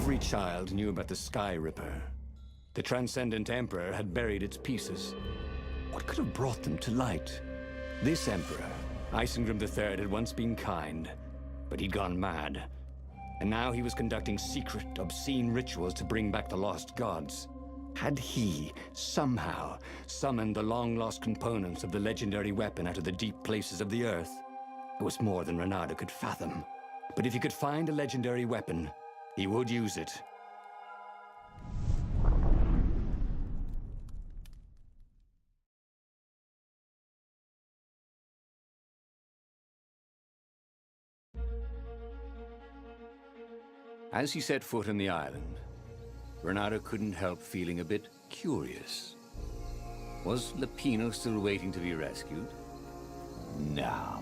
Every child knew about the Sky Ripper. The Transcendent Emperor had buried its pieces. What could have brought them to light? This Emperor, Isengrim III, had once been kind, but he'd gone mad. And now he was conducting secret, obscene rituals to bring back the lost gods. Had he, somehow, summoned the long-lost components of the legendary weapon out of the deep places of the earth? It was more than Renardo could fathom. But if he could find a legendary weapon, he would use it. As he set foot on the island, Renardo couldn't help feeling a bit curious. Was Lapino still waiting to be rescued? No.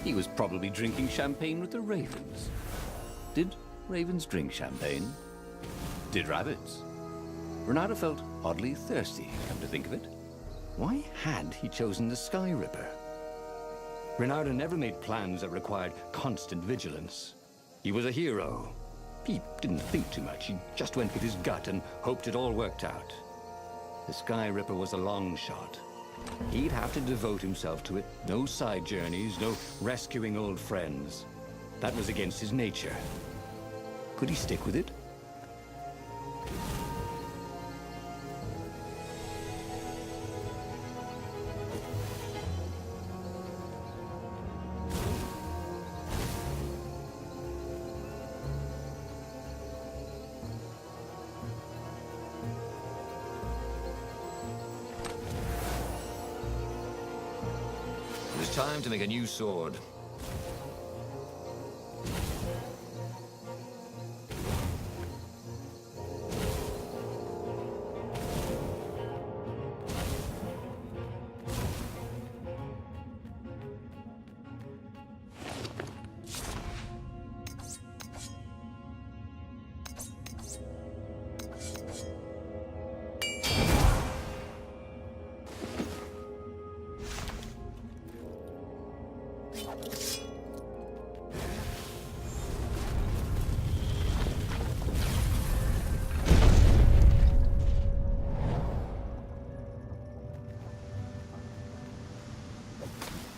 He was probably drinking champagne with the ravens. Did ravens drink champagne? Did rabbits? Renardo felt oddly thirsty, come to think of it. Why had he chosen the Sky Ripper? Renardo never made plans that required constant vigilance. He was a hero. He didn't think too much. He just went with his gut and hoped it all worked out. The Sky Ripper was a long shot. He'd have to devote himself to it. No side journeys, no rescuing old friends. That was against his nature. Could he stick with it? It was time to make a new sword.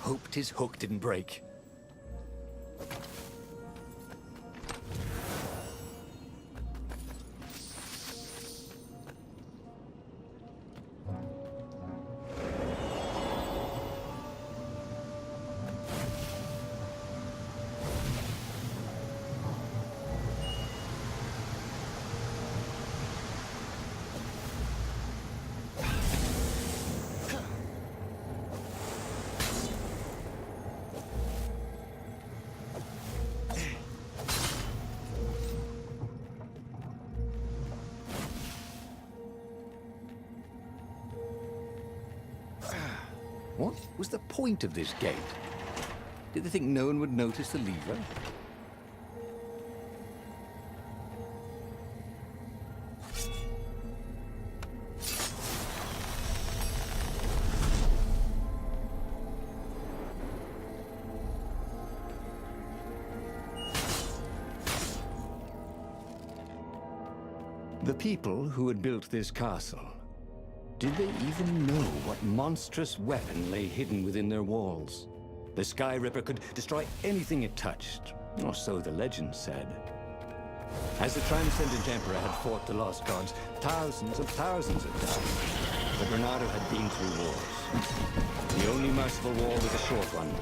Hoped his hook didn't break. What was the point of this gate? Did they think no one would notice the lever? The people who had built this castle, did they even know what monstrous weapon lay hidden within their walls? The Sky Ripper could destroy anything it touched, or so the legend said. As the Transcendent Emperor had fought the lost gods, thousands had died. But Renardo had been through wars. The only merciful war was a short one.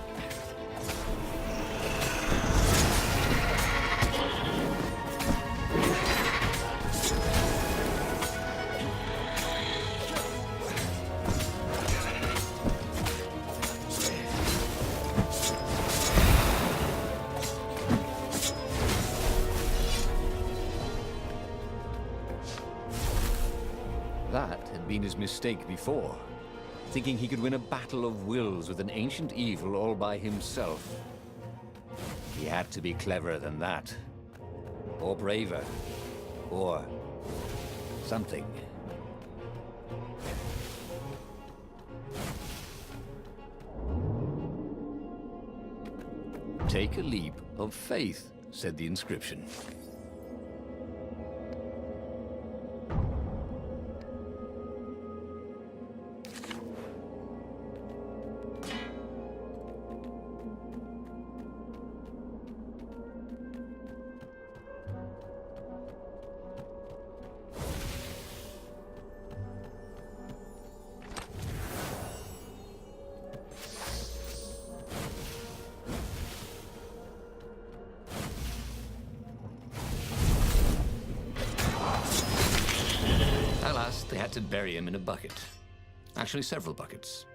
That had been his mistake before, thinking he could win a battle of wills with an ancient evil all by himself. He had to be cleverer than that, or braver, or something. Take a leap of faith, said the inscription. Alas, they had to bury him in a bucket. Actually, several buckets.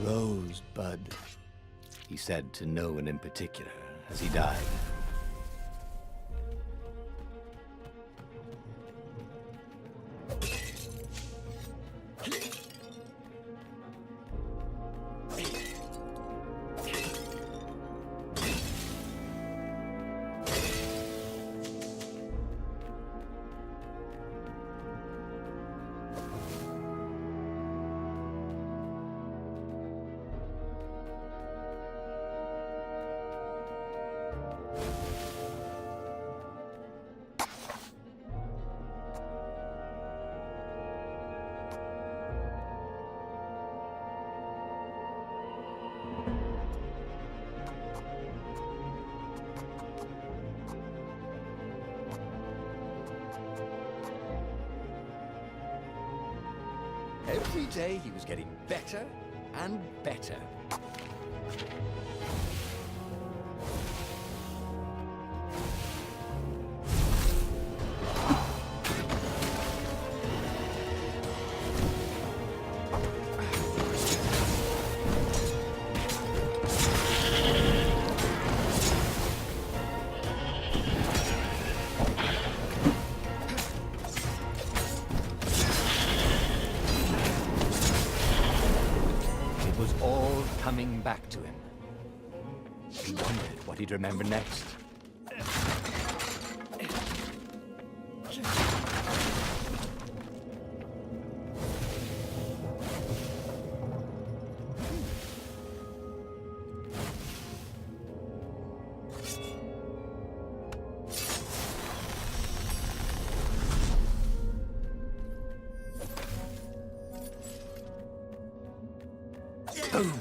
Rosebud, he said to no one in particular as he died. Every day he was getting better and better. Coming back to him. He wondered what he'd remember next. Boom!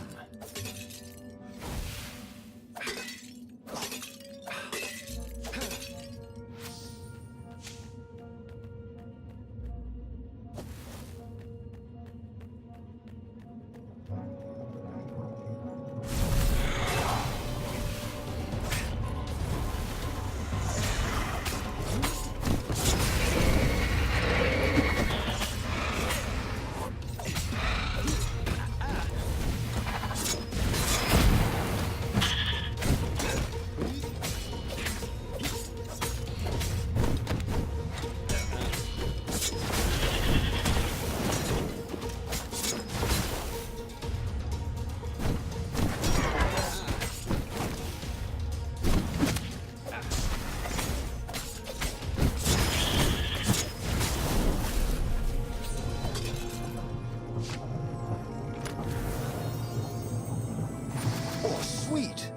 Sweet!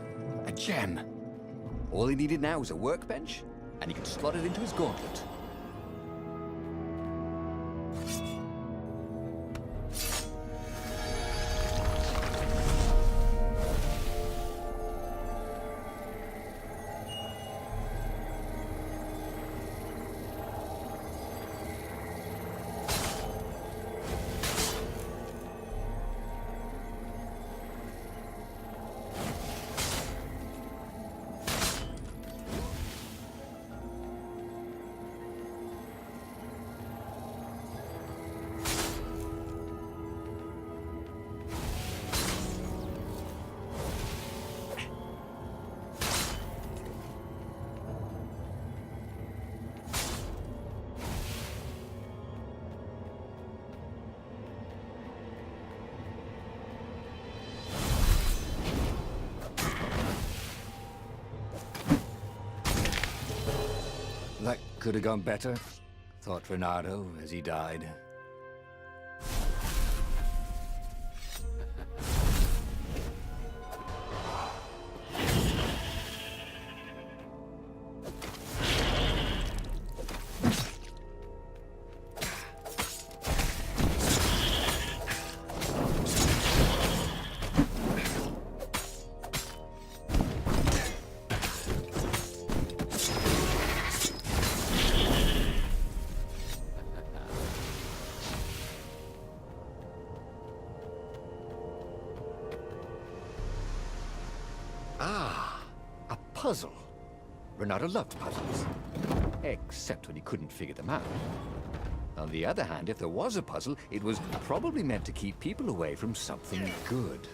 A gem. All he needed now was a workbench, and he could slot it into his gauntlet. That could have gone better, thought Renato as he died. Ah, a puzzle. Renato loved puzzles. Except when he couldn't figure them out. On the other hand, if there was a puzzle, it was probably meant to keep people away from something good.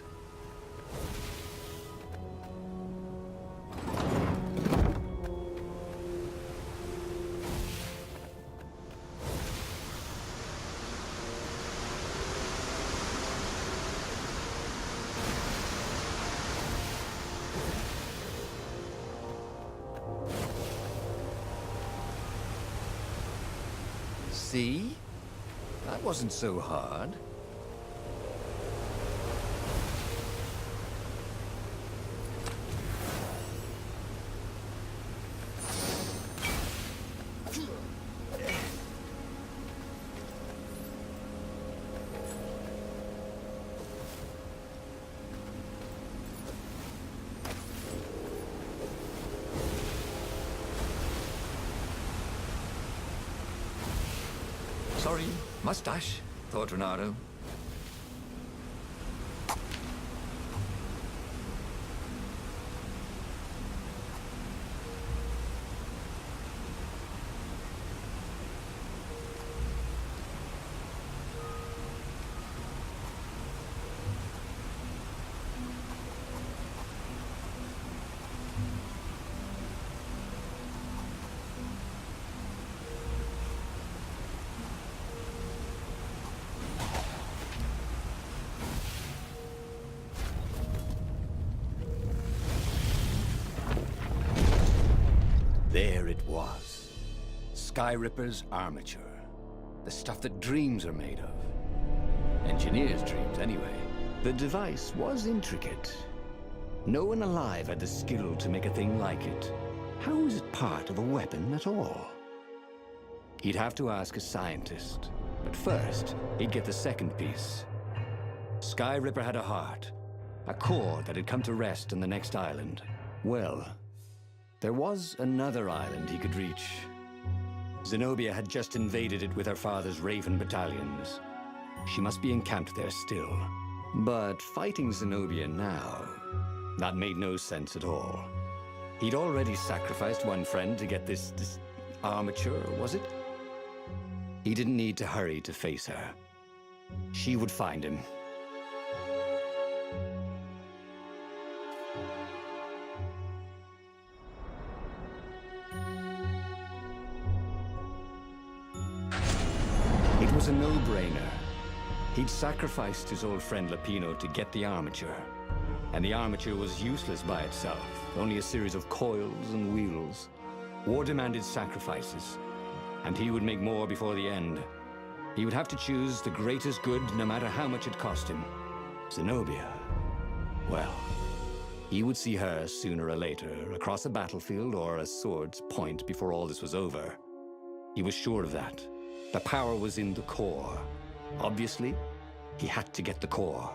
See? That wasn't so hard. Sorry, mustache, thought Renato. There it was. Skyripper's armature. The stuff that dreams are made of. Engineers' dreams, anyway. The device was intricate. No one alive had the skill to make a thing like it. How was it part of a weapon at all? He'd have to ask a scientist. But first, he'd get the second piece. Skyripper had a heart. A core that had come to rest on the next island. Well, there was another island he could reach. Zenobia had just invaded it with her father's Raven battalions. She must be encamped there still. But fighting Zenobia now, that made no sense at all. He'd already sacrificed one friend to get this armature, was it? He didn't need to hurry to face her. She would find him. It was a no-brainer. He'd sacrificed his old friend Lapino to get the armature. And the armature was useless by itself, only a series of coils and wheels. War demanded sacrifices, and he would make more before the end. He would have to choose the greatest good, no matter how much it cost him. Zenobia. Well, he would see her sooner or later, across a battlefield or a sword's point before all this was over. He was sure of that. The power was in the core. Obviously, he had to get the core.